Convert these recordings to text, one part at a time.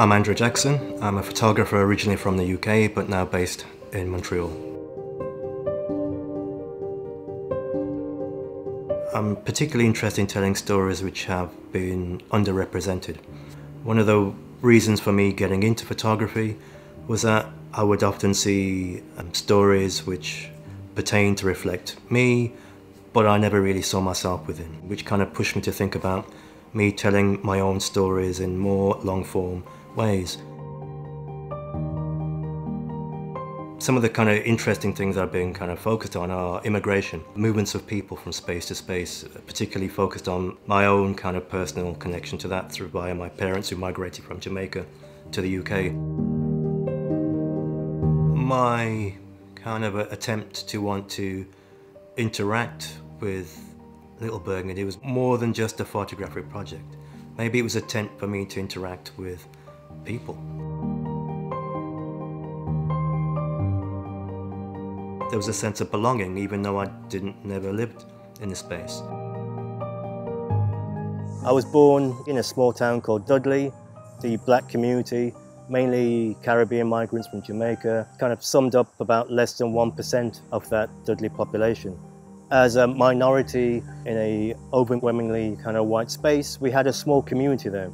I'm Andrew Jackson. I'm a photographer originally from the UK, but now based in Montreal. I'm particularly interested in telling stories which have been underrepresented. One of the reasons for me getting into photography was that I would often see stories which pertain to reflect me, but I never really saw myself within, which kind of pushed me to think about me telling my own stories in more long-form ways. Some of the kind of interesting things I've been kind of focused on are immigration, movements of people from space to space, particularly focused on my own kind of personal connection to that through via my parents who migrated from Jamaica to the UK. My kind of attempt to want to interact with Little Burgundy was more than just a photographic project. Maybe it was an attempt for me to interact with people. There was a sense of belonging, even though I never lived in the space. I was born in a small town called Dudley. The black community, mainly Caribbean migrants from Jamaica, kind of summed up about less than 1% of that Dudley population. As a minority in a overwhelmingly kind of white space, we had a small community there.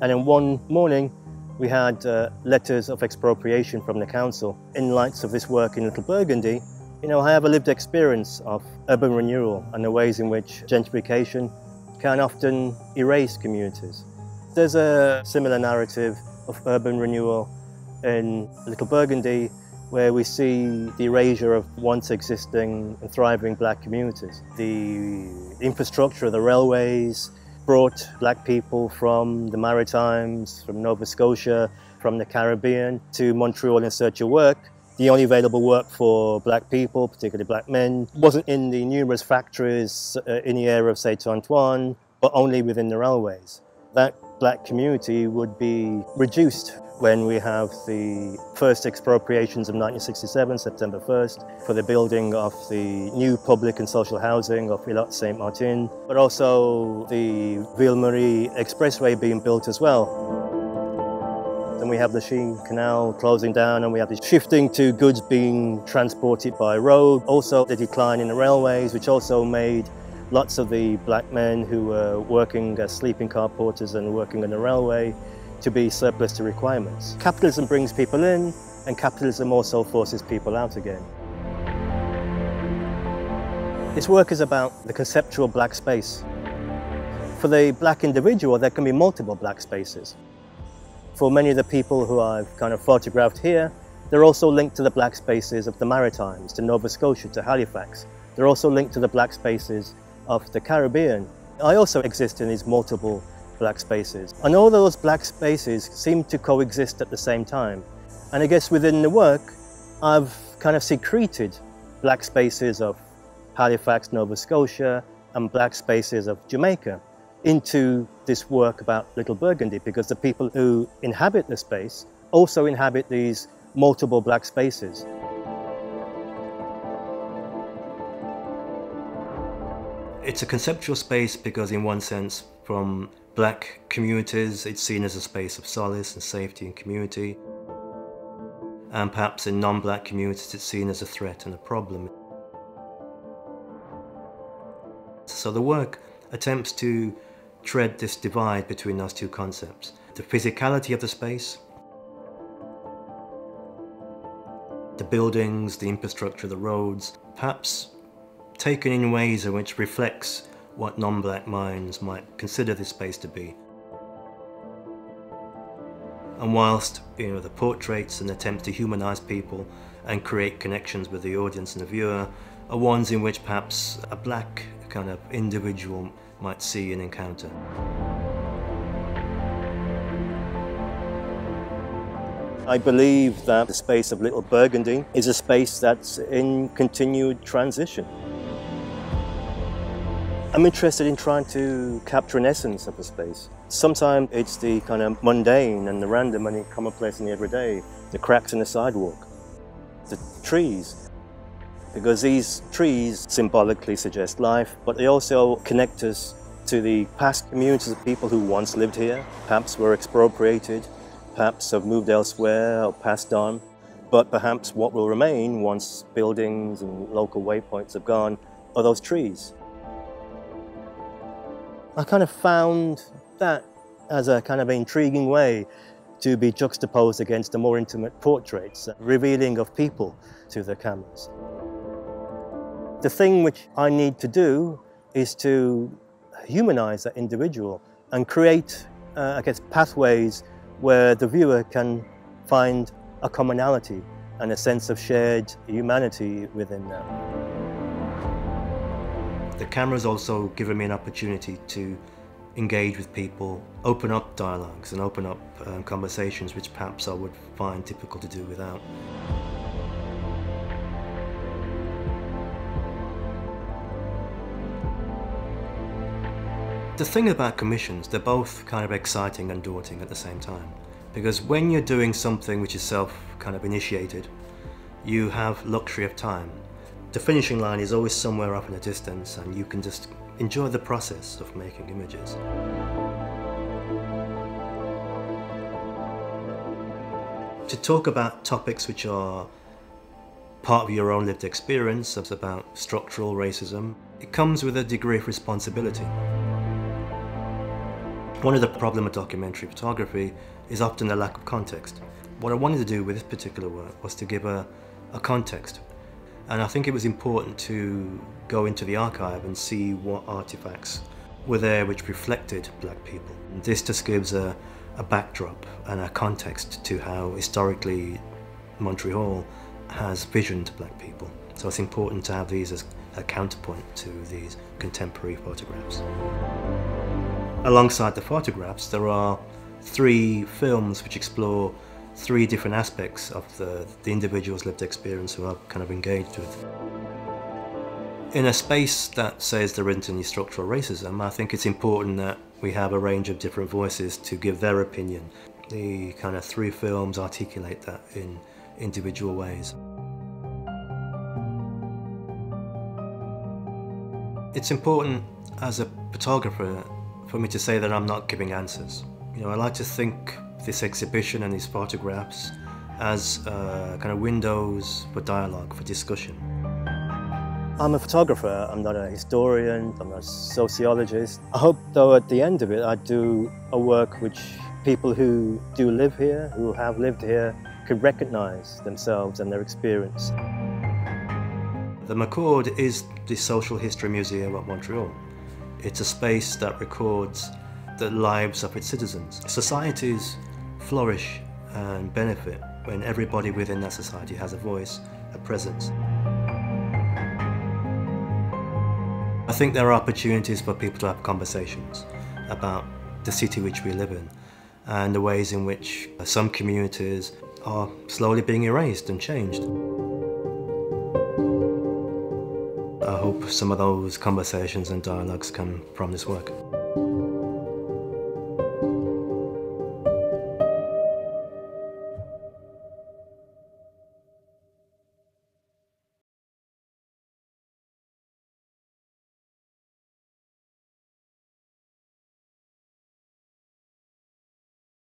And then one morning, we had letters of expropriation from the council. In light of this work in Little Burgundy, I have a lived experience of urban renewal and the ways in which gentrification can often erase communities. There's a similar narrative of urban renewal in Little Burgundy, where we see the erasure of once existing and thriving black communities. The infrastructure of the railways brought black people from the Maritimes, from Nova Scotia, from the Caribbean to Montreal in search of work. The only available work for black people, particularly black men, wasn't in the numerous factories in the area of Saint-Antoine, but only within the railways. That black community would be reduced when we have the first expropriations of 1967, September 1st, for the building of the new public and social housing of Îlot Saint-Martin, but also the Ville-Marie Expressway being built as well. Then we have the Chine Canal closing down, and we have the shifting to goods being transported by road. Also the decline in the railways, which also made lots of the black men who were working as sleeping car porters and working on the railway to be surplus to requirements. Capitalism brings people in, and capitalism also forces people out again. This work is about the conceptual black space. For the black individual, there can be multiple black spaces. For many of the people who I've kind of photographed here, they're also linked to the black spaces of the Maritimes, to Nova Scotia, to Halifax. They're also linked to the black spaces of the Caribbean. I also exist in these multiple black spaces. And all those black spaces seem to coexist at the same time. And I guess within the work, I've kind of secreted black spaces of Halifax, Nova Scotia, and black spaces of Jamaica into this work about Little Burgundy, because the people who inhabit the space also inhabit these multiple black spaces. It's a conceptual space because, in one sense, from black communities, it's seen as a space of solace and safety and community. And perhaps in non-black communities, it's seen as a threat and a problem. So the work attempts to tread this divide between those two concepts. The physicality of the space, the buildings, the infrastructure, the roads, perhaps taken in ways in which reflects what non-black minds might consider this space to be. And whilst the portraits and attempts to humanize people and create connections with the audience and the viewer are ones in which perhaps a black kind of individual might see and encounter. I believe that the space of Little Burgundy is a space that's in continued transition. I'm interested in trying to capture an essence of a space. Sometimes it's the kind of mundane and the random and the commonplace in the everyday, the cracks in the sidewalk, the trees, because these trees symbolically suggest life, but they also connect us to the past communities of people who once lived here, perhaps were expropriated, perhaps have moved elsewhere or passed on, but perhaps what will remain once buildings and local waypoints have gone are those trees. I kind of found that as a kind of intriguing way to be juxtaposed against the more intimate portraits, revealing of people to the cameras. The thing which I need to do is to humanize that individual and create, I guess, pathways where the viewer can find a commonality and a sense of shared humanity within them. The camera's also given me an opportunity to engage with people, open up dialogues and open up conversations which perhaps I would find difficult to do without. The thing about commissions, they're both kind of exciting and daunting at the same time. Because when you're doing something which is self-initiated, you have luxury of time. The finishing line is always somewhere up in the distance and you can just enjoy the process of making images. To talk about topics which are part of your own lived experience, that's about structural racism, it comes with a degree of responsibility. One of the problems of documentary photography is often the lack of context. What I wanted to do with this particular work was to give a context. And I think it was important to go into the archive and see what artifacts were there which reflected black people. And this just gives a backdrop and a context to how historically Montreal has visioned black people. So it's important to have these as a counterpoint to these contemporary photographs. Alongside the photographs, there are 3 films which explore 3 different aspects of the individual's lived experience who I've kind of engaged with. In a space that says there isn't any structural racism, I think it's important that we have a range of different voices to give their opinion. The kind of 3 films articulate that in individual ways. It's important as a photographer for me to say that I'm not giving answers. You know, I like to think this exhibition and these photographs as kind of windows for dialogue, for discussion. I'm a photographer, I'm not a historian, I'm not a sociologist. I hope though at the end of it I do a work which people who do live here, who have lived here, could recognize themselves and their experience. The McCord is the Social History Museum of Montreal. It's a space that records the lives of its citizens. Societies flourish and benefit when everybody within that society has a voice, a presence. I think there are opportunities for people to have conversations about the city which we live in and the ways in which some communities are slowly being erased and changed. I hope some of those conversations and dialogues come from this work.